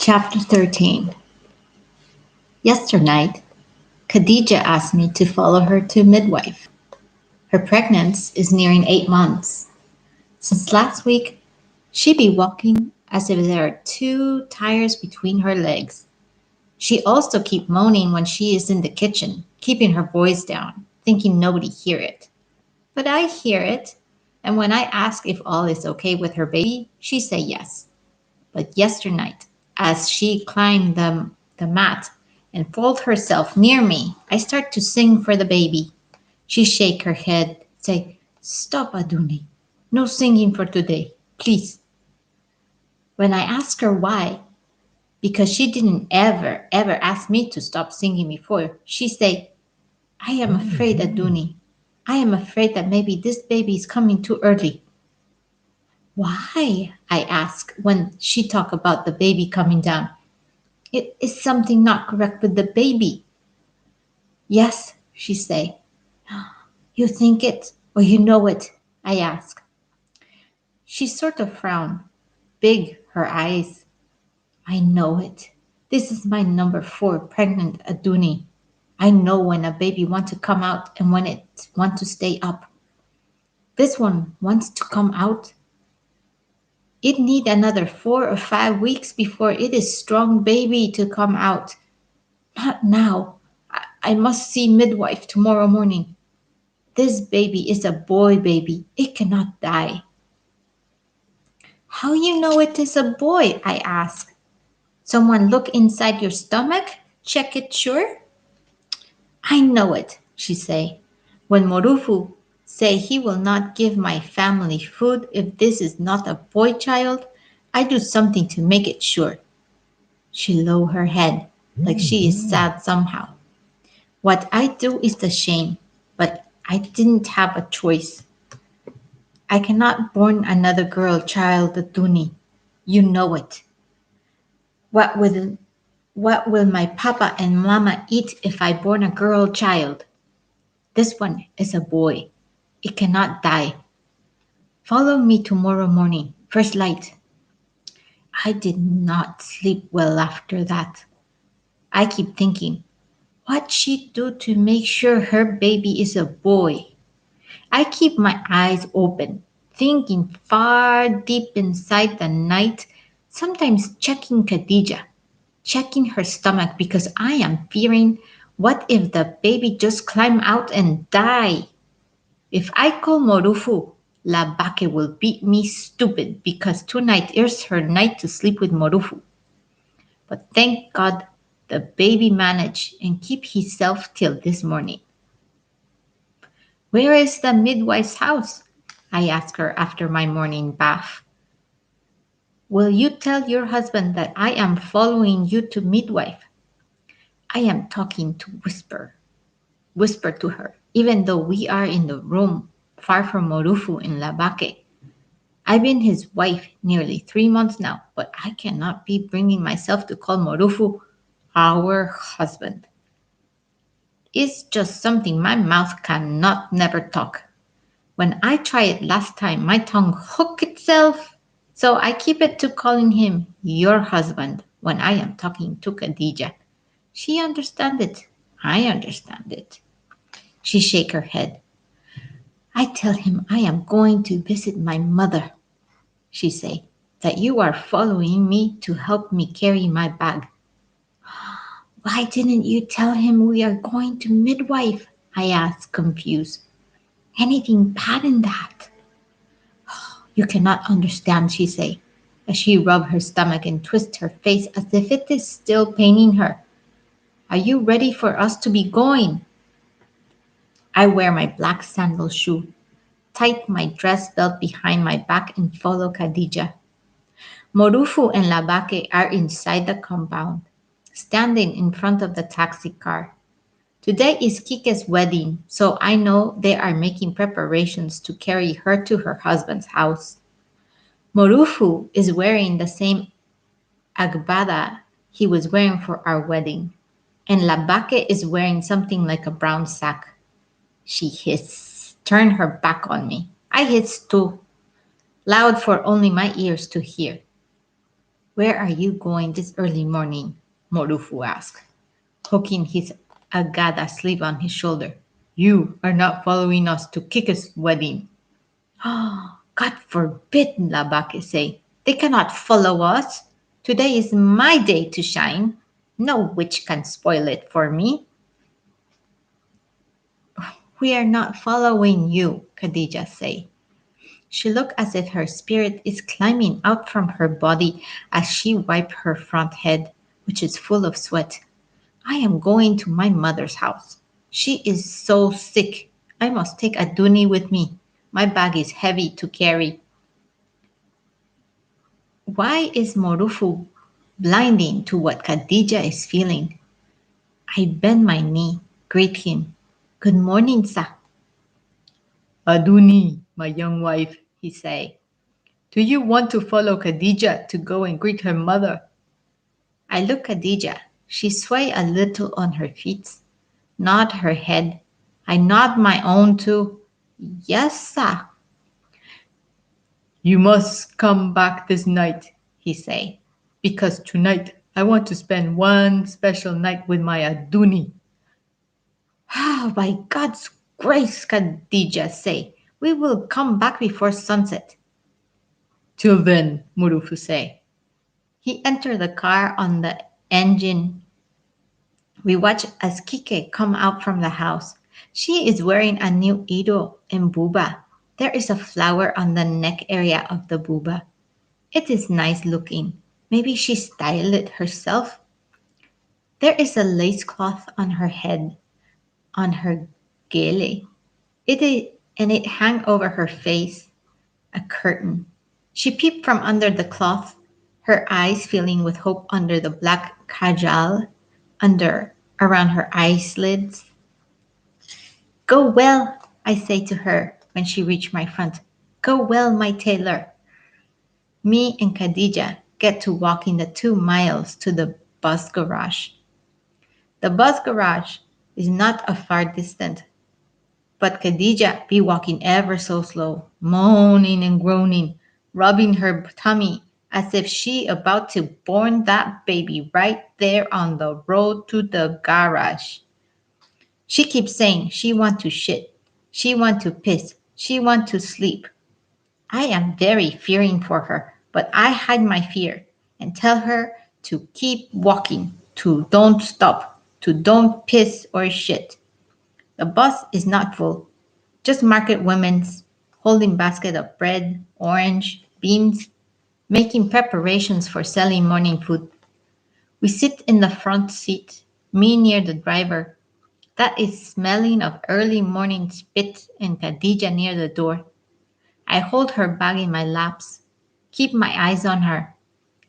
Chapter 13. Yesterday night, Khadija asked me to follow her to midwife. Her pregnancy is nearing 8 months. Since last week, she be walking as if there are two tires between her legs. She also keep moaning when she is in the kitchen, keeping her voice down, thinking nobody hear it. But I hear it, and when I ask if all is okay with her baby, she say yes. But yesterday night, as she climbed the mat and folded herself near me, I start to sing for the baby. She shake her head, say, "Stop, Aduni. No singing for today, please." When I ask her why, because she didn't ever ask me to stop singing before, she say, "I am afraid, Aduni. I am afraid that maybe this baby is coming too early." Why? I ask when she talk about the baby coming down. "It is something not correct with the baby." "Yes," she say. "You think it or you know it?" I ask. She sort of frown, big her eyes. "I know it. This is my number 4 pregnant Aduni. I know when a baby wants to come out and when it wants to stay up. This one wants to come out. It need another 4 or 5 weeks before it is strong baby to come out. Not now. I must see midwife tomorrow morning. This baby is a boy baby. It cannot die." "How you know it is a boy?" I ask. "Someone look inside your stomach? Check it sure?" "I know it," she say. "When Morufu say he will not give my family food if this is not a boy child, I do something to make it sure." She lower her head, like she is sad somehow. "What I do is the shame, but I didn't have a choice. I cannot born another girl child Tuni. You know it. What will what will my papa and mama eat if I born a girl child? This one is a boy. It cannot die. Follow me tomorrow morning, first light." I did not sleep well after that. I keep thinking, what she do to make sure her baby is a boy? I keep my eyes open, thinking far deep inside the night, sometimes checking Khadija, checking her stomach because I am fearing what if the baby just climb out and die? If I call Morufu, Labake will beat me stupid because tonight is her night to sleep with Morufu. But thank God the baby managed and keep himself till this morning. "Where is the midwife's house?" I ask her after my morning bath. "Will you tell your husband that I am following you to midwife?" I am talking to whisper to her, even though we are in the room far from Morufu in Labake. I've been his wife nearly 3 months now, but I cannot be bringing myself to call Morufu our husband. It's just something my mouth cannot never talk. When I tried it last time, my tongue hooked itself. So I keep it to calling him your husband when I am talking to Khadija. She understand it. I understand it. She shake her head. "I tell him I am going to visit my mother," she say, "that you are following me to help me carry my bag." "Why didn't you tell him we are going to midwife?" I ask, confused. "Anything bad in that?" "You cannot understand," she say, as she rub her stomach and twist her face as if it is still paining her. "Are you ready for us to be going?" I wear my black sandal shoe, tight my dress belt behind my back and follow Khadija. Morufu and Labake are inside the compound, standing in front of the taxi car. Today is Kike's wedding, so I know they are making preparations to carry her to her husband's house. Morufu is wearing the same agbada he was wearing for our wedding, and Labake is wearing something like a brown sack. She hissed, turned her back on me. I hissed too, loud for only my ears to hear. Where are you going this early morning? Morufu asked, hooking his agada sleeve on his shoulder. You are not following us to Kika's wedding. Oh, God forbid, Labake say. They cannot follow us. Today is my day to shine. No witch can spoil it for me. We are not following you, Khadija say. She looked as if her spirit is climbing out from her body as she wiped her front head, which is full of sweat. I am going to my mother's house. She is so sick. I must take Aduni with me. My bag is heavy to carry. Why is Morufu blinding to what Khadija is feeling? I bend my knee, greet him. Good morning, sir. Aduni, my young wife, he say. Do you want to follow Khadija to go and greet her mother? I look at Khadija. She sway a little on her feet, nod her head. I nod my own too. Yes, sir. You must come back this night, he say, because tonight I want to spend one special night with my Aduni. Ah, by God's grace, Khadija say, we will come back before sunset. Till then, Murufu say. He entered the car on the engine. We watch as Kike come out from the house. She is wearing a new iro and buba. There is a flower on the neck area of the buba. It is nice looking. Maybe she styled it herself. There is a lace cloth on her head, on her gele. And it hang over her face, a curtain. She peeped from under the cloth, her eyes filling with hope under the black kajal under around her eyelids. Go well, I say to her when she reached my front. Go well, my tailor. Me and Khadija get to walking the 2 miles to the bus garage. The bus garage is not a far distant, but Khadija be walking ever so slow, moaning and groaning, rubbing her tummy as if she about to born that baby right there on the road to the garage. She keeps saying she want to shit, she want to piss, she want to sleep. I am very fearing for her, but I hide my fear and tell her to keep walking, to don't stop, to don't piss or shit. The bus is not full, just market women's holding basket of bread, orange, beans, making preparations for selling morning food. We sit in the front seat, me near the driver. That is smelling of early morning spit and Khadija near the door. I hold her bag in my laps, keep my eyes on her,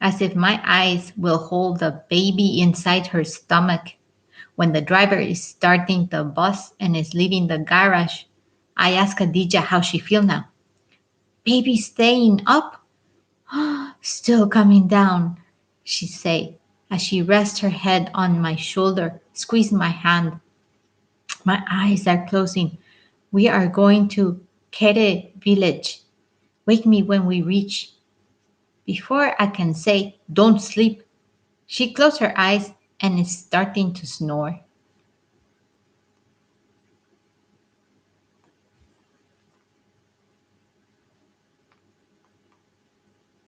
as if my eyes will hold the baby inside her stomach. When the driver is starting the bus and is leaving the garage, I ask Khadija how she feel now. Baby staying up? Still coming down, she say, as she rests her head on my shoulder, squeeze my hand. My eyes are closing. We are going to Kere village. Wake me when we reach. Before I can say, don't sleep, she closed her eyes and is starting to snore.